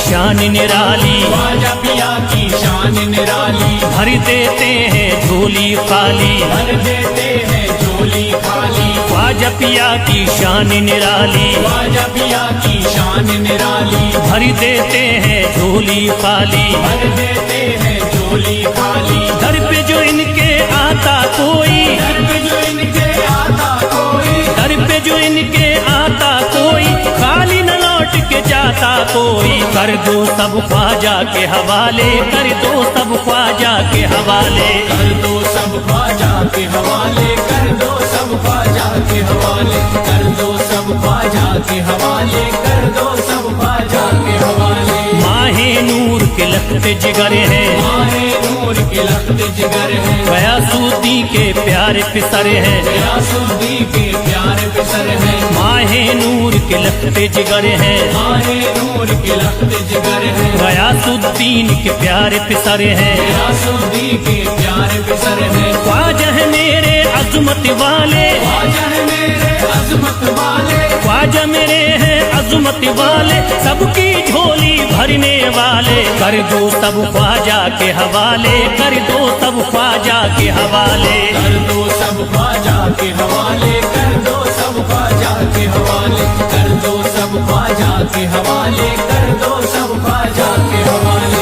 शान निराली, ख्वाजा पिया की शान निराली, भर देते हैं झोली खाली, भर देते हैं झोली खाली। ख्वाजा पिया की शान निराली, ख्वाजा पिया की शान निराली, भर देते हैं झोली खाली, भर देते हैं झोली खाली। दर पे जो इनके आता कोई, दर पे जो इनके आता कोई, दर पे जो इनके आता कोई, खाली न लौट के जाता कोई। कर दो सब ख्वाजा के हवाले, कर दो सब ख्वाजा के हवाले, कर दो सब ख्वाजा के हवाले, कर दो सब ख्वाजा के हवाले, कर दो सब ख्वाजा के हवाले, कर दो सब ख्वाजा के हवाले। माहे नूर के लखते जिगर है, माहे नूर के लखते जिगर है, गयासुद्दीन के प्यारे पिसर है, गयासुद्दीन के प्यारे पिसर है। माहे नूर के लखते जिगर है, माहे नूर के लखते जिगर है, गयासुद्दीन के प्यारे पिसर है। गयासुद्दीन के प्यारे पिसर है। ख्वाजा है मेरे अजमत वाले, ख्वाजा है मेरे अजमत वाले, ख्वाजा मेरे हैं अजमत वाले, सबकी झोली भरने वाले। कर दो सब ख्वाजा के हवाले, कर दो सब ख्वाजा के हवाले, कर दो सब ख्वाजा के हवाले, कर दो सब ख्वाजा के हवाले, कर दो सब ख्वाजा के हवाले, कर दो सब ख्वाजा के हवाले।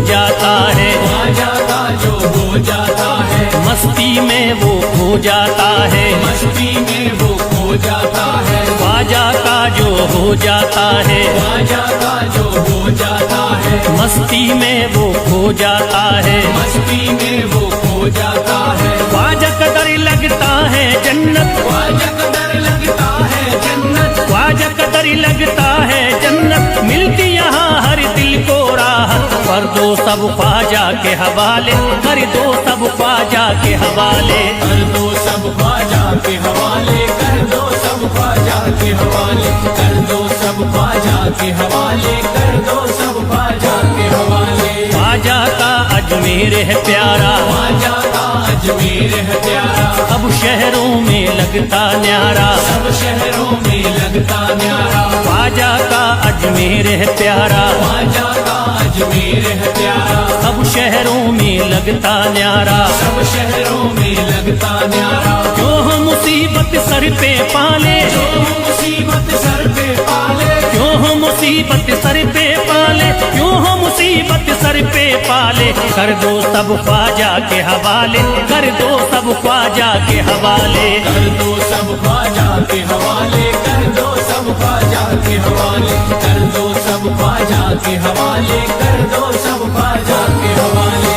जाता है ख्वाजा का जो हो जाता है, मस्ती में वो खो जाता है, मस्ती में वो खो जाता है। ख्वाजा का जो हो जाता है, ख्वाजा का जो हो जाता है, मस्ती में वो खो जाता है, मस्ती में वो खो जाता है। ख्वाजा का डर लगता है जन्नत, ख्वाजा का डर लगता है जन्नत, ख्वाजा का डर लगता है जन्नत, मिलती यहाँ हर दिल को राहत। कर दो सब ख्वाजा के हवाले, कर दो सब ख्वाजा के हवाले, कर दो सब ख्वाजा के हवाले, कर दो सब ख्वाजा के हवाले, कर दो सब ख्वाजा के हवाले, कर दो सब ख्वाजा के हवाले। ख्वाजा का अजमेर है प्यारा, ख्वाजा का अजमेर है प्यारा, सब शहरों में लगता न्यारा, सब शहरों में लगता न्यारा। ख्वाजा का अजमेर है प्यारा, ख्वाजा का अजमेर है प्यारा, सब शहरों में लगता न्यारा। सब शहरों में लगता न्यारा। जो हम मुसीबत सर पे पाले, जो मुसीबत सर पे पाले, क्यों हम मुसीबत सर पे पाले, क्यों हम मुसीबत सर पे पाले। कर दो सब ख्वाजा के हवाले, कर दो सब ख्वाजा के हवाले, कर दो सब ख्वाजा के हवाले, कर दो सब ख्वाजा के हवाले, कर दो सब ख्वाजा के हवाले, कर दो सब ख्वाजा के हवाले।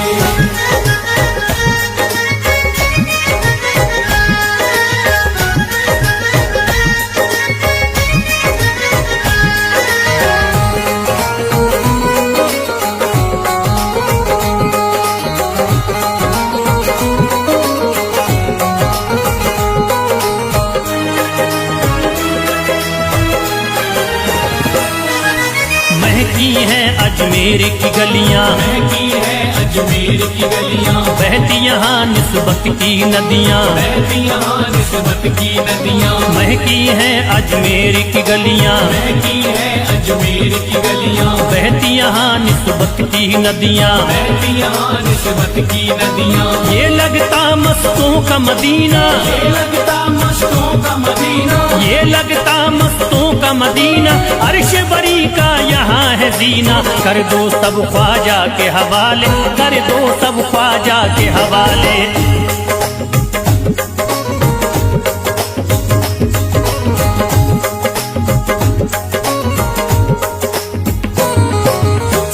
महकी हैं अजमेर की गलियां, महकी है अजमेर की गलियां, बहती यहाँ निस्बत की नदियां, बहती यहाँ निस्बत की नदियां। महकी हैं अजमेर की गलियां, महकी है अजमेर की गलियां, बहती यहाँ निस्बत की नदियां। बहती यहाँ निस्बत की नदियां। ये लगता मस्तों का मदीना, ये लगता मस्तों का मदीना, ये लगता मस्तों का मदीना, अर्श बरी का यहाँ है जीना। कर दो सब ख्वाजा के हवाले, कर दो सब ख्वाजा के हवाले।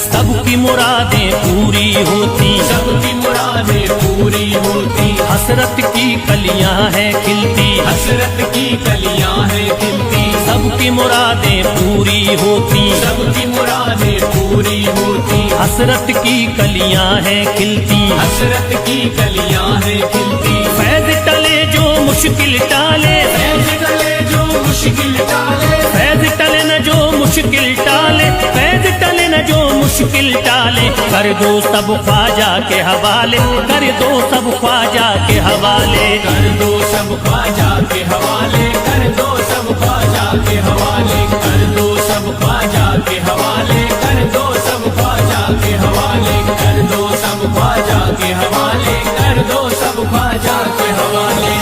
सबकी मुरादें पूरी होती, सबकी मुरादें पूरी होती, हसरत की कलियां हैं खिलती, हसरत की कलियां हैं खिलती। सबकी मुरादें पूरी होती, सबकी मुरादें पूरी होती, हसरत की कलियां हैं खिलती। हसरत की कलियां हैं खिलती। फैज़ टले जो मुश्किल टाले, फैज टले जो मुश्किल टाले, फैज टले न जो मुश्किल टाले, फैज टले न जो मुश्किल टाले। कर दो सब ख्वाजा के हवाले, कर दो सब ख्वाजा के हवाले। कर दो सब ख्वाजा के हवाले, कर दो सब ख्वाजा के हवाले, कर दो सब ख्वाजा के हवाले, कर दो सब ख्वाजा के हवाले, कर दो सब ख्वाजा के हवाले, कर दो सब ख्वाजा के हवाले।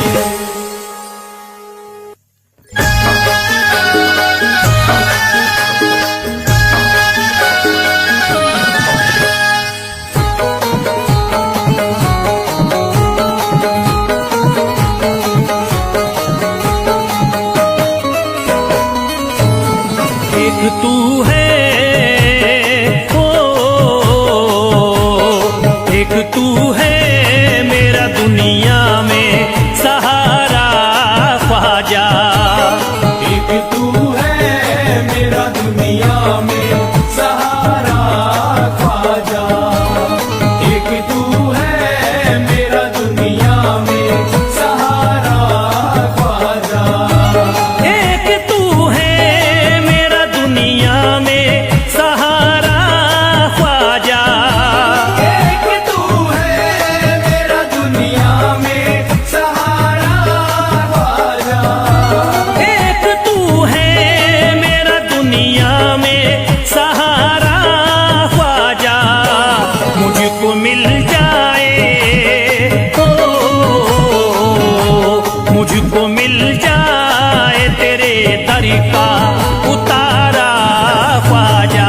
एक तू है ओ, एक तू है मेरा दुनिया में सहारा ख्वाजा। एक तू है मेरा दुनिया में सहारा ख्वाजा, एक तू है मेरा दुनिया में सहारा ख्वाजा, एक तू है मेरा दुनिया में सहारा ख्वाजा। एक तू है मेरा दुनिया में सहारा ख्वाजा, एक तू है मेरा दुनिया में सहारा ख्वाजा। मुझको मिल जाए ओ, मुझको मिल जाए तेरे दर का उतारा ख्वाजा।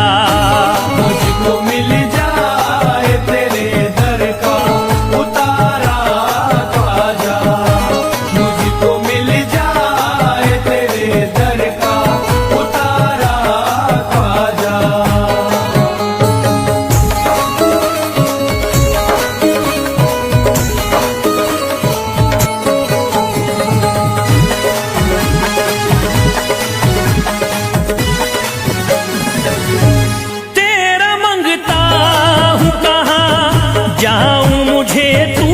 मुझको मिल जाए तेरे दर का उतारा ख्वाजा, मुझको मिल जाए तेरे दर का उतारा ख्वाजा। तेरा मंगता हूँ कहाँ जाऊँ मुझे तू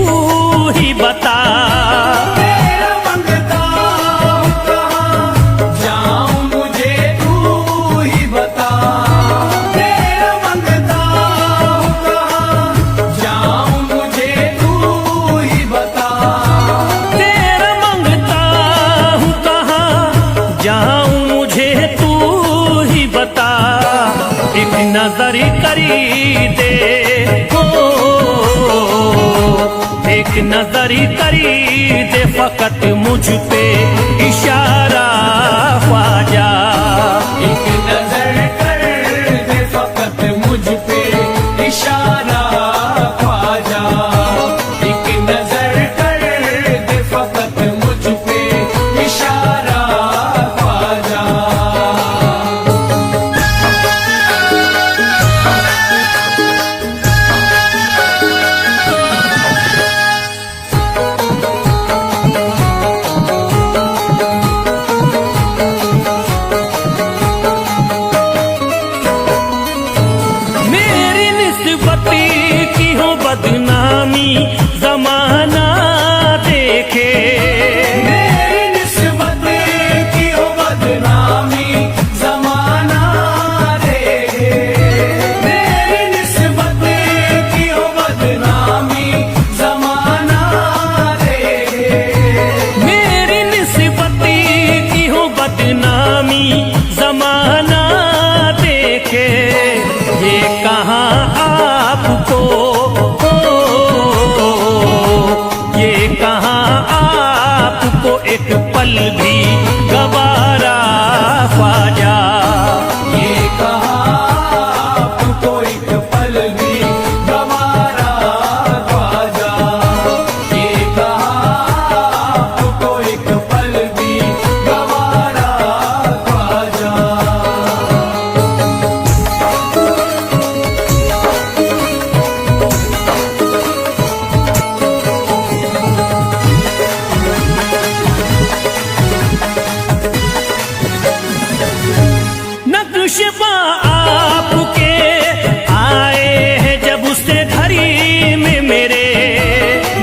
ही बता। तेरा मंगता हूँ कहाँ जाऊँ मुझे तू ही बता, तेरा मंगता हूँ कहाँ जाऊँ मुझे तू ही बता, तेरा मंगता हूँ कहाँ जाऊँ मुझे तू ही बता। एक नजर करी दे ओ, एक नजर करी दे फकत मुझ पे इशारा ख्वाजा। एक नजर कर दे फकत मुझ पे इशारा ख्वाजा, एक नजर कर दे फकत मुझ पे इशारा ख्वाजा। मेरी निस्बती की हो बदनामी जमाना देखे। मेरी निस्बत की हो बदनामी जमाना देखे, मेरी निस्बत की हो बदनामी जमाना देखे, मेरी निस्बती की हो बदनामी जमाना देखे। ये कहाँ आपको ओ, ये कहाँ आपको एक पल भी गवारा ख्वाजा। ये कहाँ आपको एक पल भी गवारा ख्वाजा, ये कहाँ आपको एक पल भी गवारा ख्वाजा। नक्शबा आपके आए हैं जब से घड़ी में मेरे।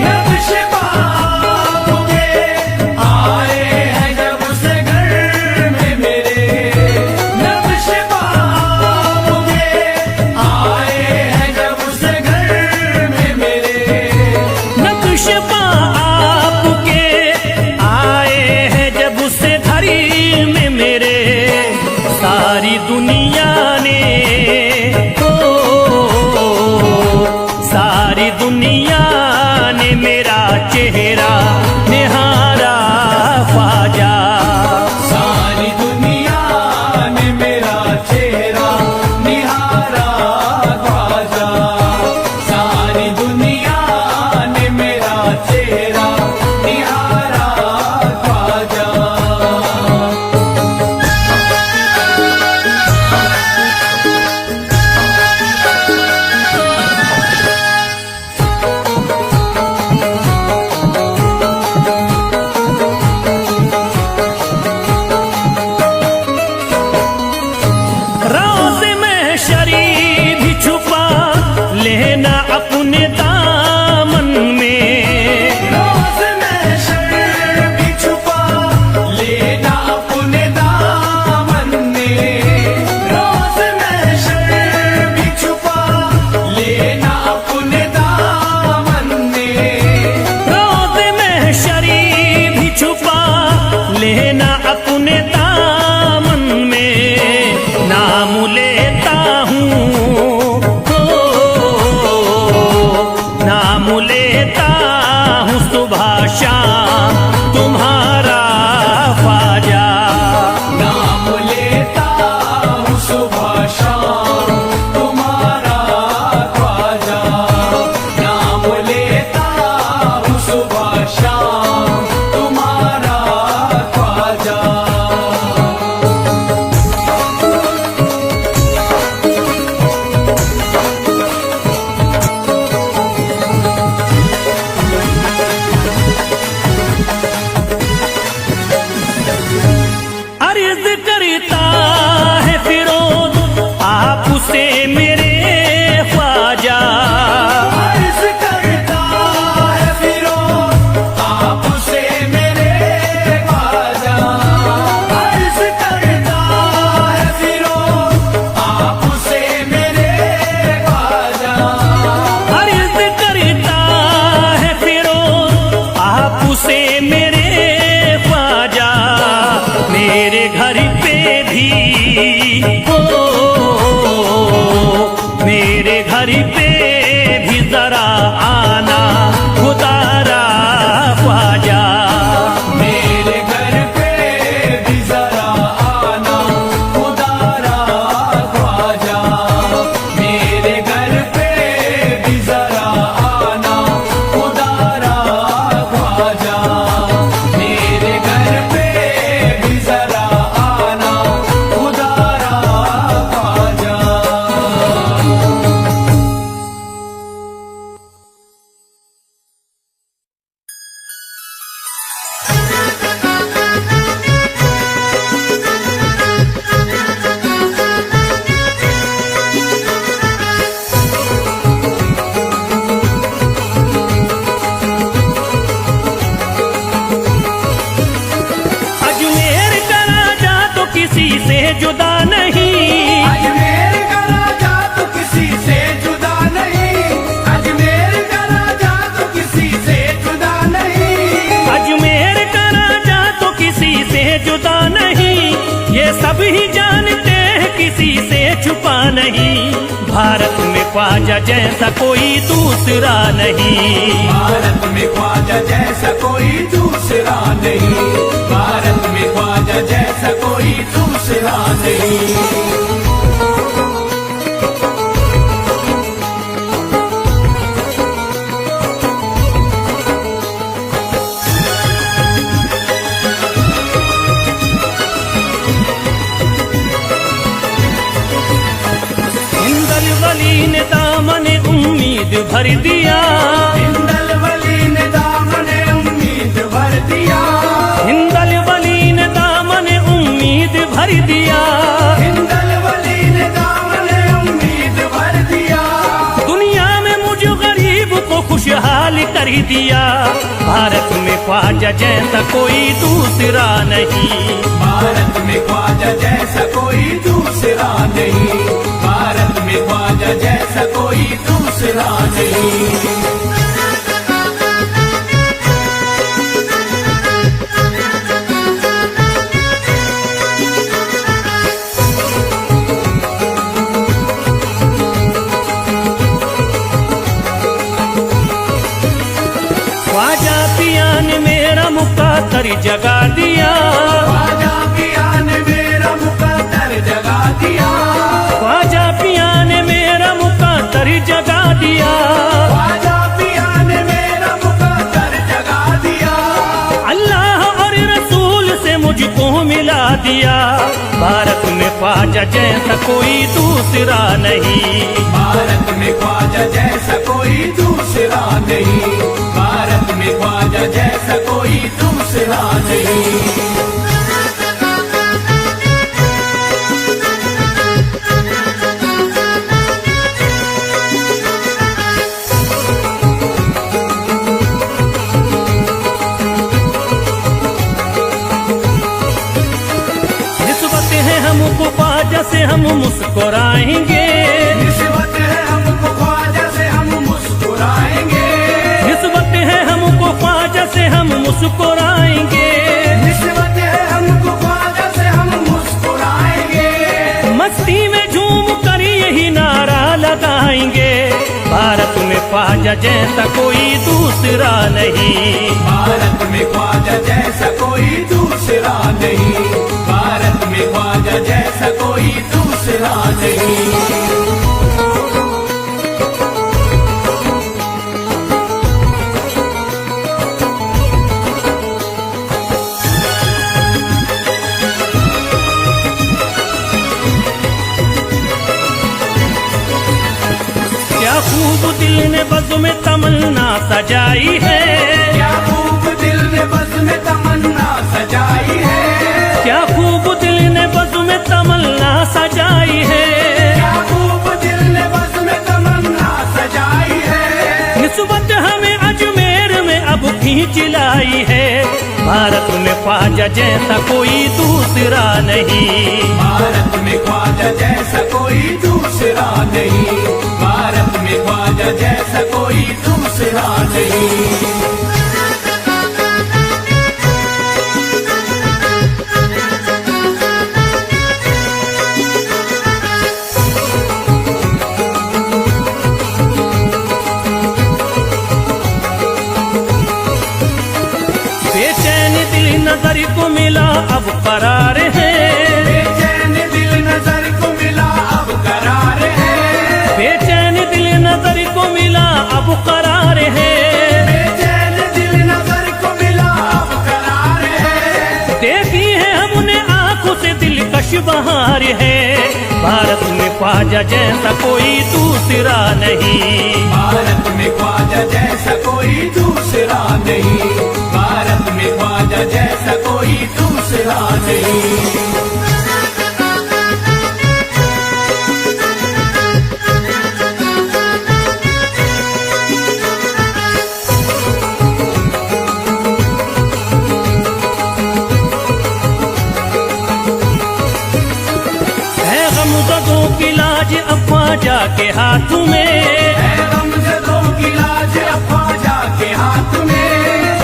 नक्शबा आपके सारी दुनिया ने ओ सारी दुनिया ने मेरा चेहरा निहारा ख्वाजा। सारी दुनिया ने मेरा चेहरा निहारा ख्वाजा। सारी दुनिया ने मेरा चेहरा निहारा ख्वाजा। रोज़ महशरी भी छुपा लेना अपने दामन में। रोज़ महशर भी छुपा लेना अपने दामन में। रोज़ महशर भी छुपा लेना अपने दामन में। रोज़ महशरी भी छुपा लेना अपने दामन में। नाम लेता हूँ नाम लेता हूँ सुबह शाम तुम्हारा ख्वाजा। नाम लेता हूँ सुबह शाम तुम्हारा ख्वाजा। नाम लेता हूँ सुबह शाम तुम्हारा ख्वाजा। अर्ज करता है फिरोज आपसे मेरे ख्वाजा। अर्ज करता है फिरोज आपसे मेरे ख्वाजा। अर्ज करता है फिरोज आपसे मेरे ख्वाजा। अर्ज करता है फिरोज आपसे मेरे ख्वाजा। मेरे घर पे भी मेरे घर पे भी जरा आना खुदारा ख्वाजा। मेरे घर पे भी जरा आना खुदारा ख्वाजा। मेरे घर पे भी जरा आना खुदारा ख्वाजा। मेरे घर पे भी जरा आना खुदारा ख्वाजा। अजमेर का राजा तो किसी से जुदा नहीं। अजमेर का राजा तो किसी से जुदा नहीं। अजमेर का राजा तो किसी से जुदा नहीं। अजमेर का राजा तो किसी से जुदा नहीं। ये सब ही जानते हैं किसी से छुपा नहीं। भारत में ख्वाजा जैसा कोई दूसरा नहीं। भारत में ख्वाजा जैसा कोई दूसरा नहीं। भारत में ख्वाजा जैसा कोई दूसरा नहीं। हिंदल वली ने दामन उम्मीद भर दिया। हिंदल वली ने दामन उम्मीद भर दिया। हिंदल वली ने दामन उम्मीद भर दिया। हिंदल वली ने दामन उम्मीद भर दिया। दुनिया में मुझ गरीब को खुशहाल कर दिया। भारत में ख्वाजा जैसा कोई दूसरा नहीं। भारत में ख्वाजा जैसा कोई दूसरा नहीं। भारत में ख्वाजा जैसा कोई दूसरा नहीं। मुकद्दर जगा दिया, ख्वाजा पिया ने मेरा मुकद्दर जगा दिया, ख्वाजा पिया ने मेरा मुकद्दर जगा दिया, ख्वाजा पिया ने मेरा मुकद्दर जगा दिया, अल्लाह और रसूल से मुझको मिला दिया। भारत में ख्वाजा जैसा कोई दूसरा नहीं, भारत में ख्वाजा जैसा कोई दूसरा नहीं, भारत में ख्वाजा जैसा कोई दूसरा नहीं। निस्बत है हमको ख्वाजा से हम मुस्कुराएंगे, निस्बत है हमको ख्वाजा से हम मुस्कुराएंगे, निस्बत है हमको ख्वाजा से हम मुस्कुराएंगे, निस्बत है हमको ख्वाजा से हम मुस्कुराएंगे, मस्ती में झूम कर यही नारा लगाएंगे। भारत में ख्वाजा जैसा कोई दूसरा नहीं, भारत में ख्वाजा जैसा कोई दूसरा नहीं, भारत में ख्वाजा जैसा कोई दूसरा नहीं। क्या खूब दिल ने बज़्म में तमन्ना सजाई है, क्या खूब दिल ने बज़्म में तमन्ना सजाई है, क्या खूब दिल ने बज़्म में तमन्ना सजाई है, क्या खूब दिल ने बज़्म में तमन्ना सजाई है, निस्बत हमें अजमेर में अब खींच लाई है। भारत में ख्वाजा जैसा कोई दूसरा नहीं, भारत में ख्वाजा जैसा कोई दूसरा नहीं, भारत में ख्वाजा जैसा कोई दूसरा नहीं। बेचैन दिल नजर को मिला अब करार है, बेचैन दिल नजर को मिला अब करार है, बेचैन दिल नजर को मिला अब करार है, बेचैन दिल नजर को मिला अब करार है, देखी है हमने आंखों से दिलकश बहार है। भारत में ख्वाजा जैसा कोई दूसरा नहीं, भारत में ख्वाजा जैसा कोई दूसरा नहीं, भारत में ख्वाजा जैसा कोई दूसरा नहीं। है गमज़दों की लाज अब ख्वाजा के हाथ में, है गमज़दों की लाज अब ख्वाजा के हाथ में,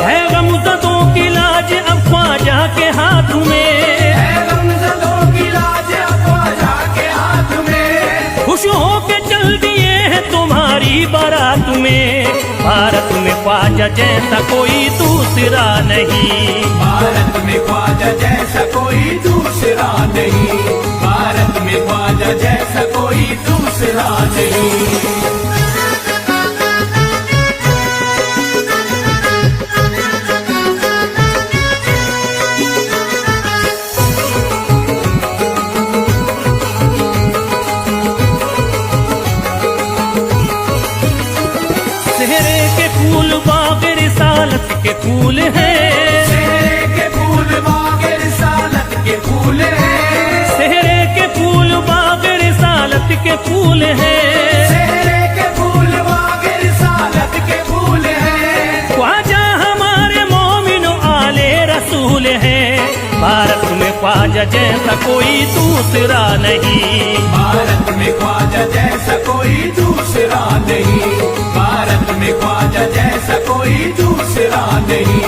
है गमज़दों की लाज अब ख्वाजा के हाथ में, है गमज़दों की लाज अब ख्वाजा के हाथ में, खुश होके चल दिए हैं तुम्हारी बारात में। भारत में ख्वाजा जैसा कोई दूसरा नहीं, भारत में ख्वाजा जैसा कोई दूसरा नहीं, भारत में ख्वाजा जैसा कोई दूसरा नहीं। सेहरे के फूल बाग रिसालत के फूल हैं, सेहरे के फूल बाग रिसालत के फूल हैं, सेहरे के फूल बाग रिसालत के फूल हैं, सेहरे के फूल बाग रिसालत के फूल हैं, ख्वाजा हमारे मोमिनो आले रसूल हैं। भारत में ख्वाजा जैसा कोई दूसरा नहीं, भारत में ख्वाजा जैसा कोई दूसरा नहीं, भारत में ख्वाजा जैसा कोई दूसरा नहीं,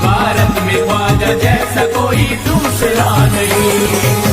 भारत में ख्वाजा जैसा कोई दूसरा नहीं।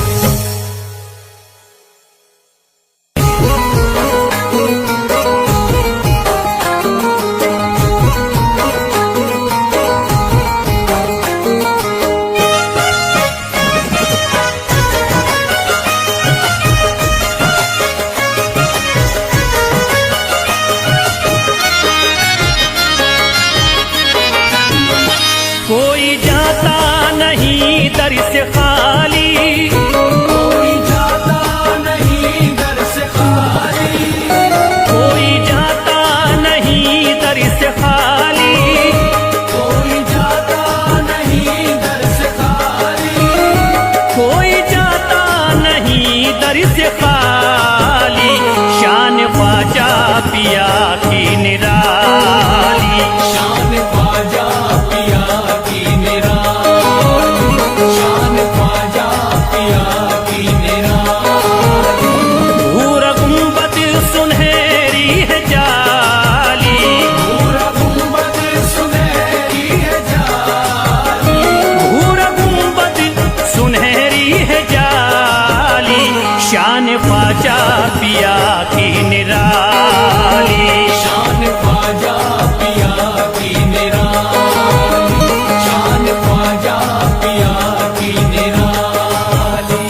दर से खाली, शान ख्वाजा पिया की निराली। शान ख्वाजा पिया की निराली, शान ख्वाजा पिया की निराली। भूरा गुंबद सुनहरी है जाली, भूरा गुंबद सुनहरी है जाली, भूरा गुंबद सुनहरी है जाली, शान ख्वाजा पिया की निराली। शान ख्वाजा पिया की निराली, शान ख्वाजा पिया की निराली।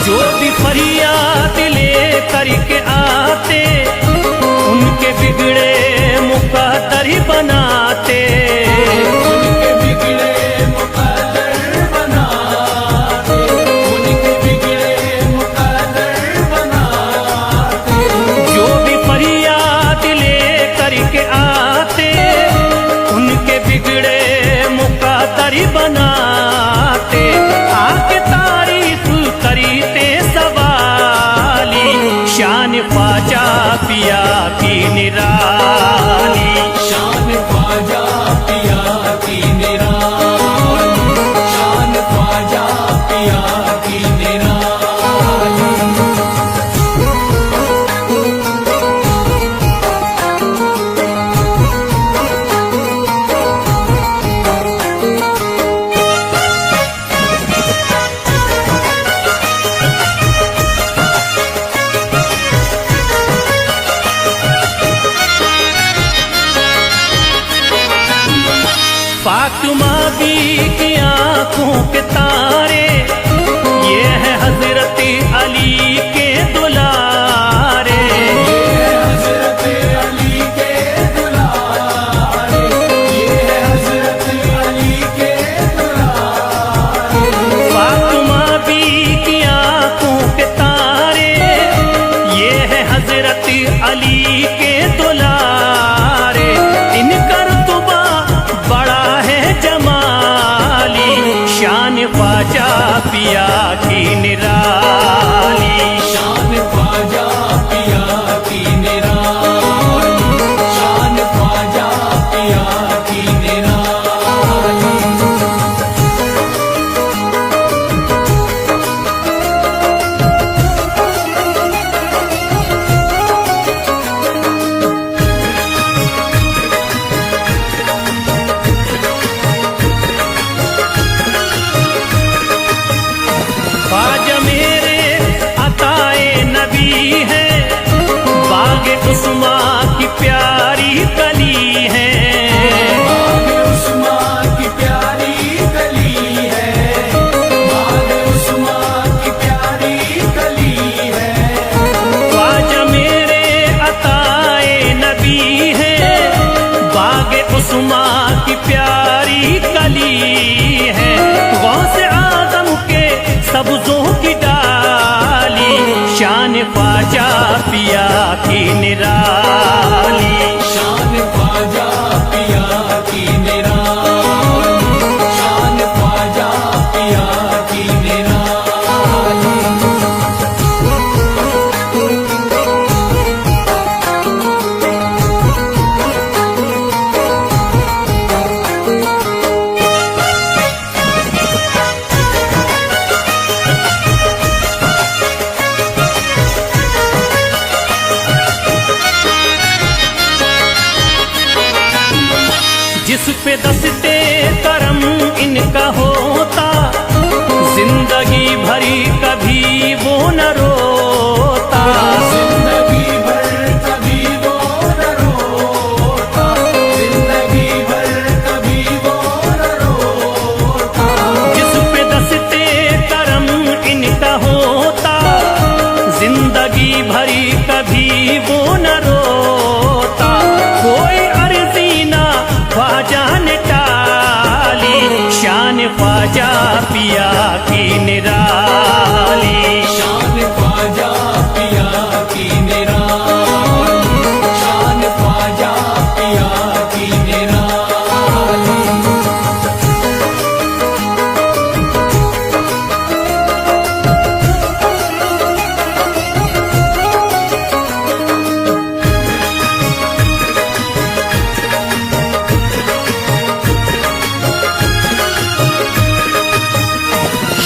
जो भी फरियाद ले करके आते, उनके बिगड़े मुकद्दर बनाते। उनके बिगड़े मुकद्दर बनाते, उनके बिगड़े मुकद्दर बनाते। जो भी फरियाद ले करके आते, उनके बिगड़े मुकद्दर बनाते। आके तारीफ करते सवाली, शान ख्वाजा पिया की निराली। शान ख्वाजा पिया की निराली, शान ख्वाजा पिया की निराली। फातिमा बी की आंखों के तारे, ये है हजरत अली के दुलारे। ये हजरत अली के दुलारे, ये हजरत अली के दुलारे। फातिमा बी की आंखों के तारे, ये है हजरत अली के दुलारे। इनका रुतबा बड़ा है जमाली, शान ख्वाजा पिया की निराली। शान ख्वाजा पिया की निराली, शान ख्वाजा पिया की निराली। ख्वाजा मेरे अताए नबी है, बाग उस्मा की प्यारी कली है। बाग उस्मा की प्यारी कली है, बाग उस्मा की प्यारी कली है। ख्वाजा मेरे अताए नबी है, बाग उस्मा की प्यारी कली है। गौस आदम के सब्जों की डाली, शान ख्वाजा पिया की निराली। शान ख्वाजा पिया की निराली, शान ख्वाजा पिया की निराली। जिस पे दस्ते करम इनका होता, जिंदगी भरी कभी वो न रोता। जिंदगी भर कभी वो न रोता, जिंदगी भर कभी वो न रोता। जिस पे दस्ते करम इनका होता, जिंदगी भरी कभी वो न रोता। कोई अर्जी ना ख्वाजा ने टाली, शान ख्वाजा पिया की निराली। शान ख्वाजा पिया की निराली, शान ख्वाजा पिया की निराली।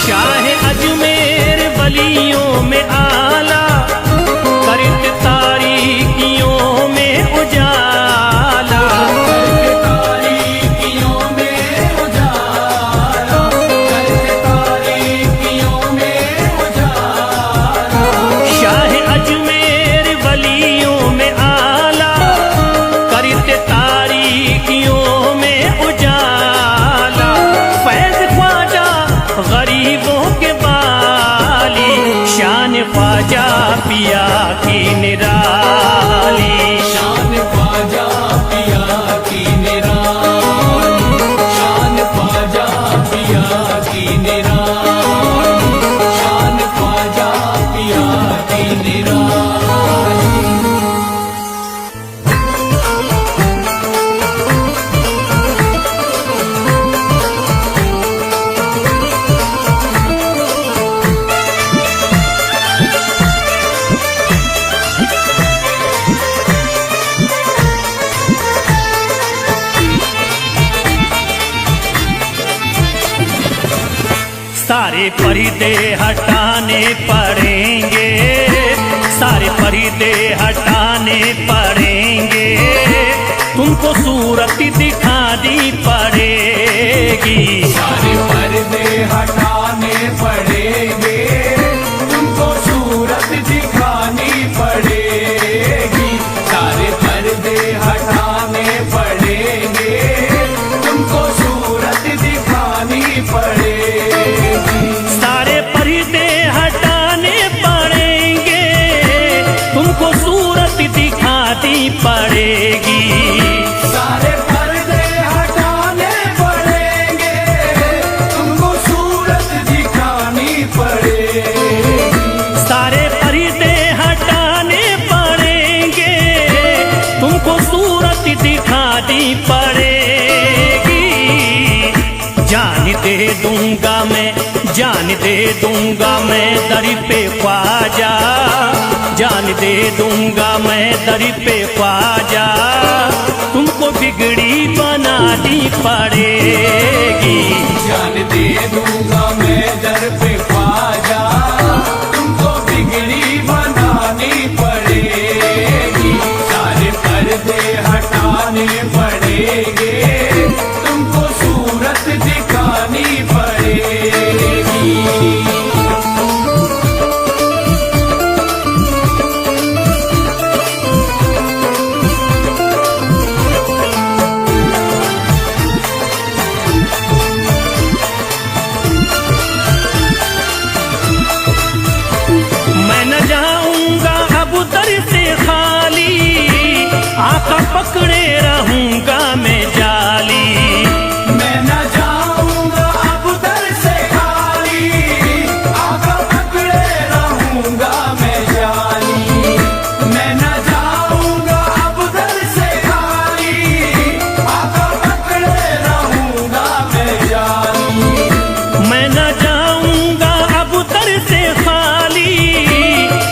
शाह अजमेर वलियों में आला, करत तारीकियों में उजाला। करते तारीकियों में उजाला, करते तारीकियों में उजाला। शाह अजमेर वलियों में आला, करत तारीकियों में उजाला। फैज ख्वाजा गरीबों के बाली, शान ख्वाजा पिया की निराली। शान ख्वाजा पिया की निराली, शान ख्वाजा पिया की निराली, शान ख्वाजा पिया की निराली। सारे पर्दे हटाने पड़ेंगे, सारे पर्दे हटाने पड़ेंगे। तुमको सूरत दिखानी पड़ेगी। सारे पर्दे हटाने पड़ेंगे, तुमको सूरत दिखानी पड़ेगी। सारे पर्दे हटाने पड़ेंगे, तुमको सूरत दिखानी पड़ेगी। सारे पर्दे हटाने पड़ेंगे, तुमको सूरत दिखानी पड़ेगी। सारे पर्दे हटाने पड़ेंगे, तुमको सूरत दिखानी पड़ेगी। सारे पर्दे हटाने पड़ेंगे, तुमको सूरत दिखानी पड़ेगी। जान दे दूंगा मैं, जान दे दूंगा मैं दर पे ख्वाजा, जान दे दूंगा मैं दर पे ख्वाजा। तुमको बिगड़ी बनानी पड़ेगी। जान दे दूंगा मैं दर पे ख्वाजा, तुमको बिगड़ी बनानी पड़ेगी। सारे पर्दे हटाने पड़ेंगे, तुमको सूरत दिखानी पड़ेगी। मैं न जाऊंगा अब दर से खाली, आका पकड़े रहूंगा मैं जाली। मैं न जाऊंगा अब दर से खाली, आका पकड़े रहूंगा मैं जाली। मैं न जाऊंगा अब दर से खाली, आका पकड़े रहूंगा मैं जाली। मैं न जाऊंगा अब दर से खाली,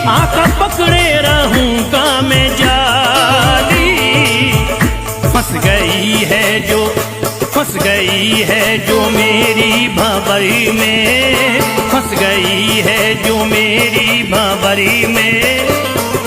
आका पकड़े रहूंगा मैं जाली। फंस गई है जो, फंस गई है जो मेरी भंवरी में, फंस गई है जो मेरी भंवरी में।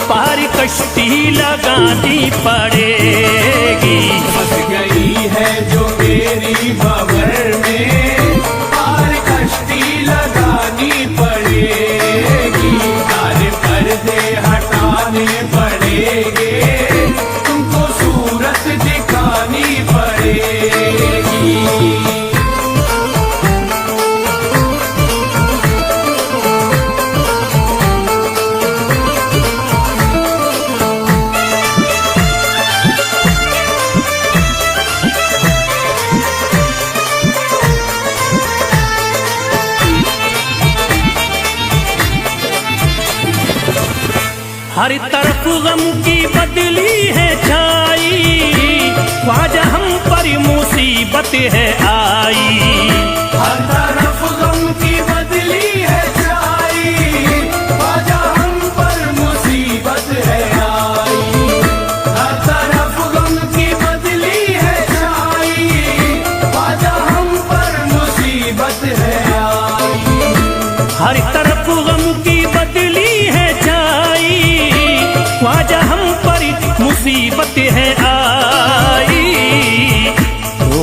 पार कश्ती लगानी पड़ेगी। फंस गई है जो मेरी भंवर में, पार कश्ती लगानी पड़ेगी। सारे पर्दे हटाने पड़ेंगे, तुमको सूरत दिखानी पड़ेगी। हर तरफ गम की बदली है छाई, ख्वाजा हम पर मुसीबत है आई। हर तरफ गम की बदली है छाई, ख्वाजा हम पर मुसीबत है आई। हर तरफ गम की बदली है छाई, ख्वाजा हम पर मुसीबत है आई। हर तरफ गम की बदली है छाई, ख्वाजा हम पर मुसीबत है आई। हो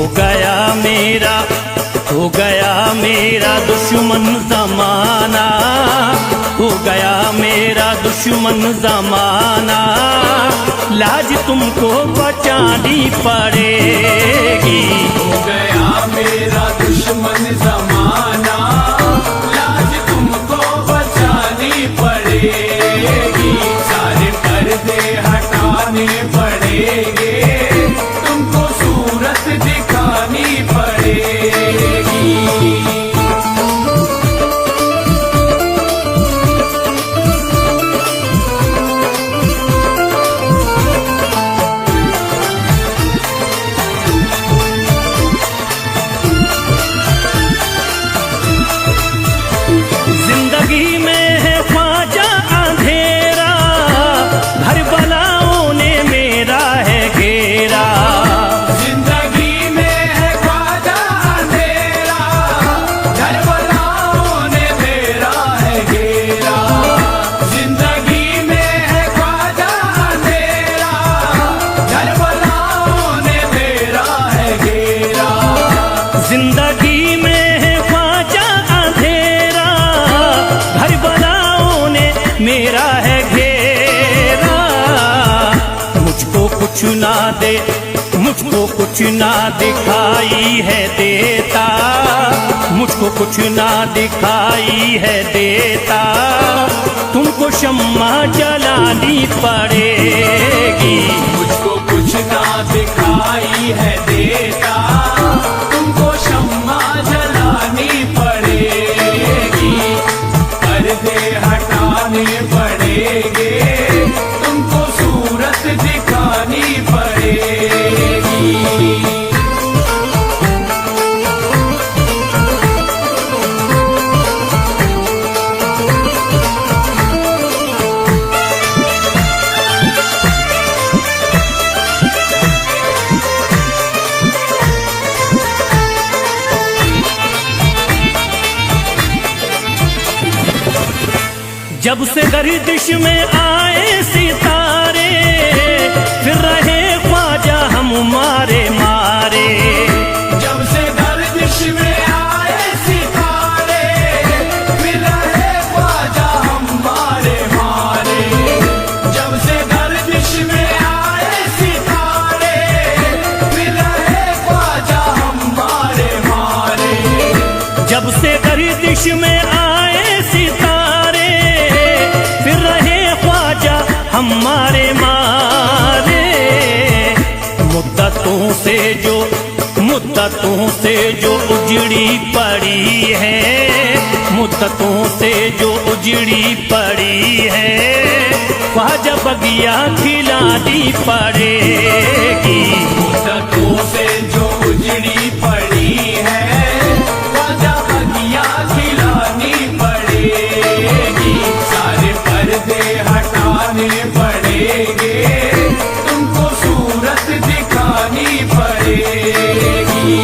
गया मेरा दुश्मन जमाना, हो गया मेरा दुश्मन जमाना, लाज तुमको बचानी पड़ेगी। हो गया मेरा दुश्मन जमाना, लाज तुमको बचानी पड़ेगी। सारे पर्दे हटाने पड़ेंगे, तुमको सूरत दिखानी पड़ेगी। जिंदगी में है ख्वाजा अंधेरा, घर बलाओं ने मेरा है घेरा। जिंदगी में है ख्वाजा अंधेरा, घर बलाओं ने मेरा है घेरा। जिंदगी में है ख्वाजा अंधेरा, घर बलाओं ने मेरा है घेरा। जिंदगी में है ख्वाजा अंधेरा, घर बलाओं ने मेरा है घेरा। मुझको कुछ ना दे, मुझको कुछ ना दिखाई है देता, मुझको कुछ ना दिखाई है देता, तुमको शम्मा जलानी पड़ेगी। मुझको कुछ ना दिखाई है देता, तुमको शम्मा जलानी पड़ेगी। पर्दे हटाने पड़ेंगे, तुमको सूरत दिखानी पड़ेगी। जब से गर्दिश में आए सितारे, फिर रहे ख्वाजा हम मारे मारे। जब से गर्दिश में आए सितारे, फिर रहे ख्वाजा हम मारे मारे। जब से गर्दिश में आए सितारे, फिर रहे ख्वाजा हम मारे मारे। जब से गर्दिश में आए सितारे, फिर रहे ख्वाजा हमारे मारे। मुद्दतों से जो उजड़ी पड़ी है, मुद्दतों से जो उजड़ी पड़ी है, ख्वाजा बगिया खिलानी पड़ेगी। मुद्दतों से जो उजड़ी पड़ी है, ख्वाजा बगिया खिलानी पड़ेगी। सारे पर्दे हटाने पड़ेंगे, तुमको सूरत दिखानी पड़ेगी।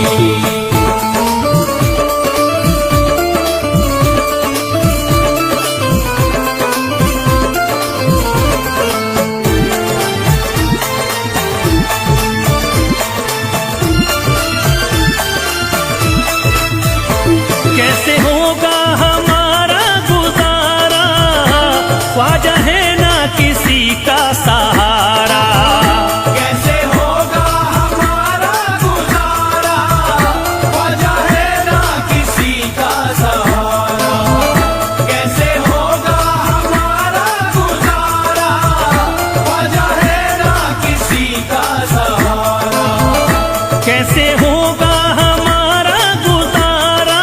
कैसे होगा हमारा गुजारा, ख्वाजा है ना किसी का सहारा। कैसे होगा हमारा गुजारा, ख्वाजा है ना किसी का सहारा। कैसे होगा हमारा गुजारा, ख्वाजा है ना किसी का सहारा। कैसे होगा हमारा गुजारा,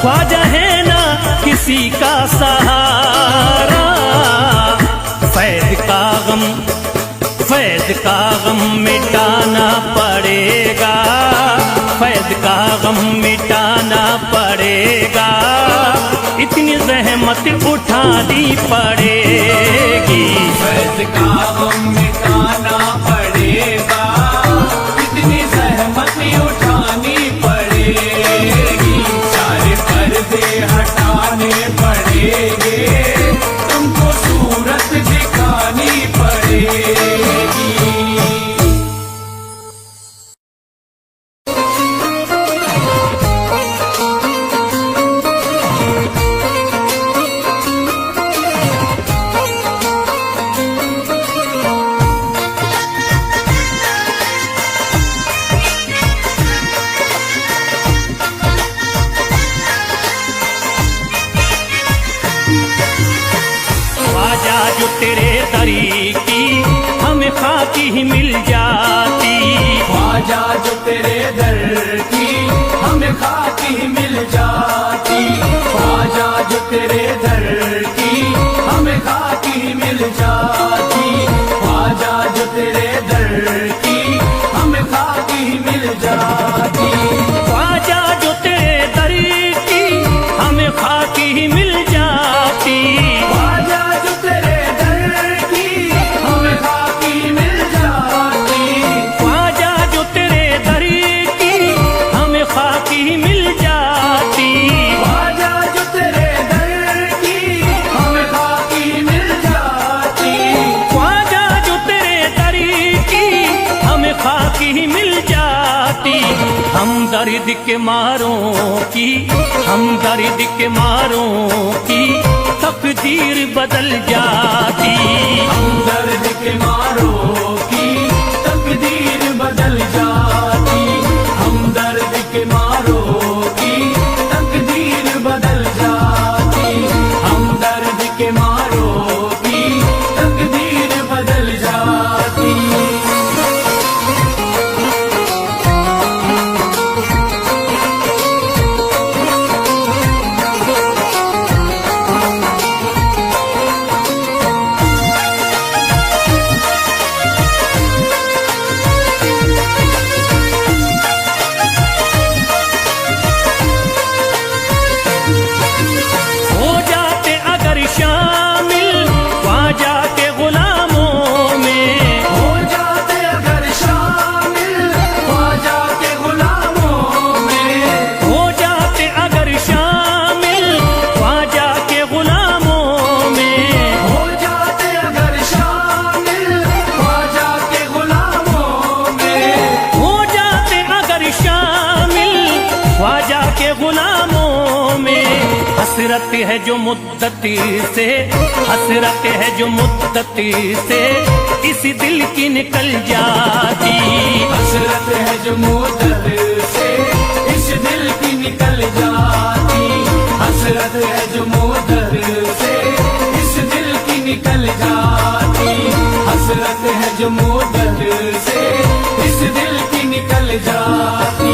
ख्वाजा है ना किसी का सहारा। फैज का गम मिटाना पड़ेगा, फैज का गम मिटाना पड़ेगा, इतनी जहमत उठानी पड़ेगी। फैज का गम मिटाना पड़ेगा, इतनी जहमत उठानी पड़ेगी, सारे पर्दे हटाने पड़ेंगे, तुमको सूरत दिखानी पड़ेगी। जो तेरे दरी की हमें खाकी ही मिल जाती, ख्वाजा जो तेरे दर की हमें खाकी ही मिल जाती, ख्वाजा जो तेरे दर की हमें खाकी ही मिल जाती, ख्वाजा जो तेरे दर की हमें खाकी ही मिल जाती, ख्वाजा जो तेरे दर की हमें खाकी ही मिल जाती, ख्वाजा जो तेरे दर की हमें खाकी मिल जाती, ख्वाजा जो तेरे दर की हमें खाकी ही मिल जाती, ख्वाजा जो तेरे दर की हमें खाकी मिल जाती, ख्वाजा जो तेरे दर की हमें खाकी ही मिल जाती। हम दर्द के मारों की, हम दर्द के मारों की तकदीर बदल जाती, हम दर्द के मारों की तकदीर बदल जाती, हम दर्द के मारों की तकदीर बदल जाती, हम दर्द के मारों की तकदीर बदल जाती। हो जाते अगर शामिल ख्वाजा के गुलामों में, हो जाते अगर शामिल ख्वाजा के गुलामों में, हो जाते अगर शामिल ख्वाजा के गुलामों में, हो जाते अगर शामिल ख्वाजा के गुलामों में, हो जाते अगर शामिल ख्वाजा के गुलामों में। हसरत है जो मुद्दती से, हसरत है जो मुद्दती से इस दिल की निकल जाती, हसरत है जो मुद्दत से इस दिल की निकल जाती, हसरत है जो मुद्दत से इस दिल की निकल जाती, हसरत है जो मुद्दत से इस दिल की निकल जाती।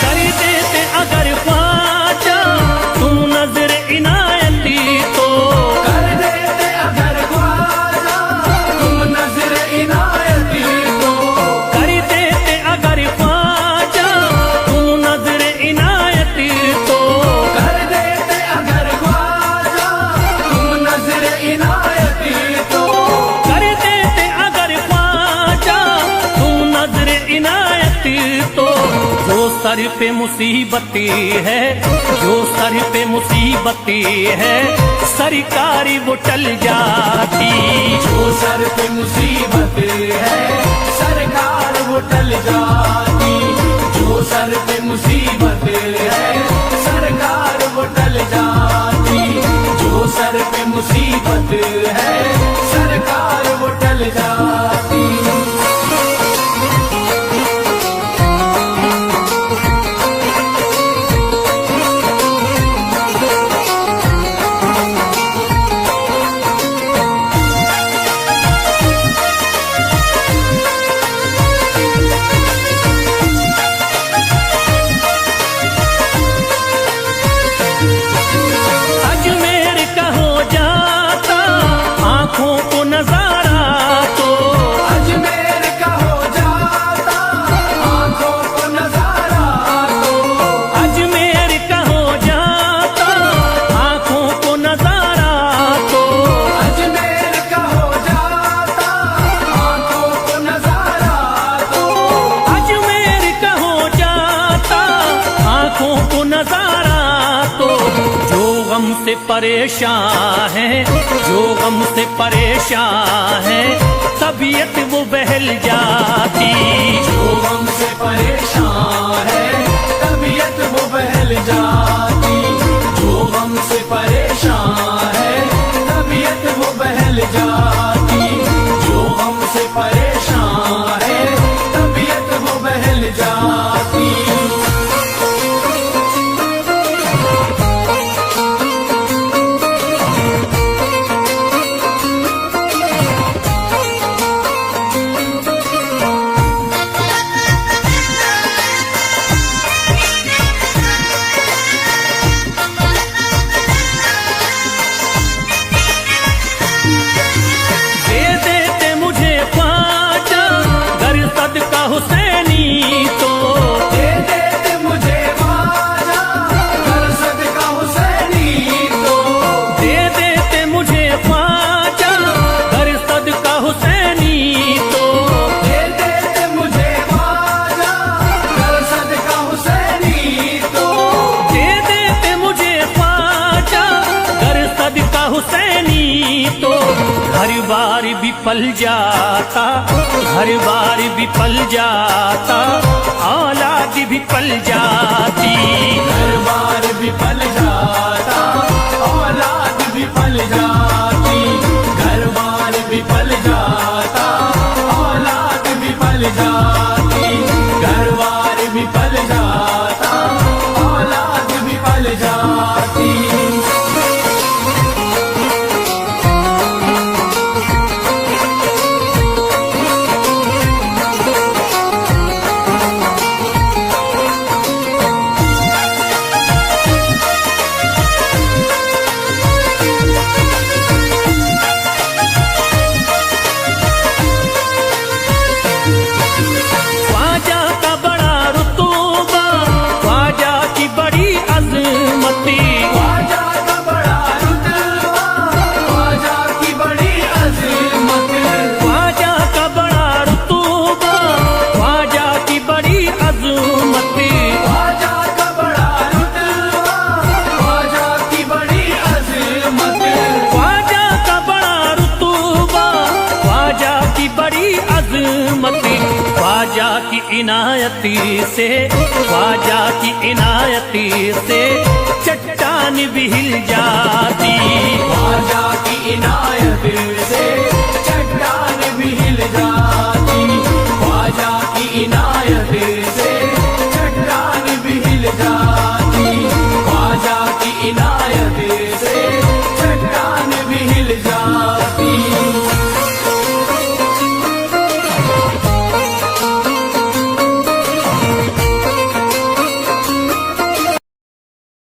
कर देते अगर ख्वाजा तुम नजर इनायती तो, कर देते अगर ख्वाजा तुम नजर इनायती तो, कर देते अगर ख्वाजा तुम नजर इनायती तो, कर देते अगर ख्वाजा तुम नजर इनायती तो, कर देते अगर ख्वाजा तुम नजर इनायती तो। जो सर पे मुसीबती है, जो सर पे मुसीबती है सरकारी वो टल जाती, जो सर पे मुसीबत है सरकार वो टल जाती, जो सर पे मुसीबत है सरकार वो टल जाती, जो सर पे मुसीबत है सरकार वो टल जाती। से परेशान है, जो गम से परेशान है, तबीयत वो बहल जाती। जो गम से परेशान है, तबीयत वो बहल जाती। जो गम से परेशान है, तबीयत वो बहल जाती। जो गम से परेशान है, तबीयत वो बहल जाती। दे देते मुझे ख्वाजा गर सदका हुसैनी तो, दे देते मुझे ख्वाजा गर सदका हुसैनी तो। दे देते मुझे ख्वाजा गर सदका हुसैनी तो, दे देते मुझे ख्वाजा गर सदका हुसैनी तो। दे देते मुझे ख्वाजा गर सदका हुसैनी तो। घर बार भी पल जाता, घर बार भी पल जाता, औलाद भी पल जाती। घर बार भी पल जाता, औलाद भी पल जाती। घर बार भी पल जाता, औलाद भी पल जाती। घर बार भी पल जाता, औलाद भी पल जाती। ख्वाजा का बड़ा रुतबा, ख्वाजा की बड़ी अजमती। ख्वाजा का बड़ा रुतबा, ख्वाजा की बड़ी अज़मत। ख्वाजा का बड़ा रुतबा, ख्वाजा की बड़ी अजमती। ख्वाजा का बड़ा रुतबा, ख्वाजा की बड़ी अज़मत। ख्वाजा का बड़ा रुतबा, ख्वाजा की बड़ी अजमती। ख्वाजा की इनायती से, ख्वाजा की इनायती से चट्टान भी हिल जाती। ख्वाजा की इनायत से चट्टान भी हिल जाती।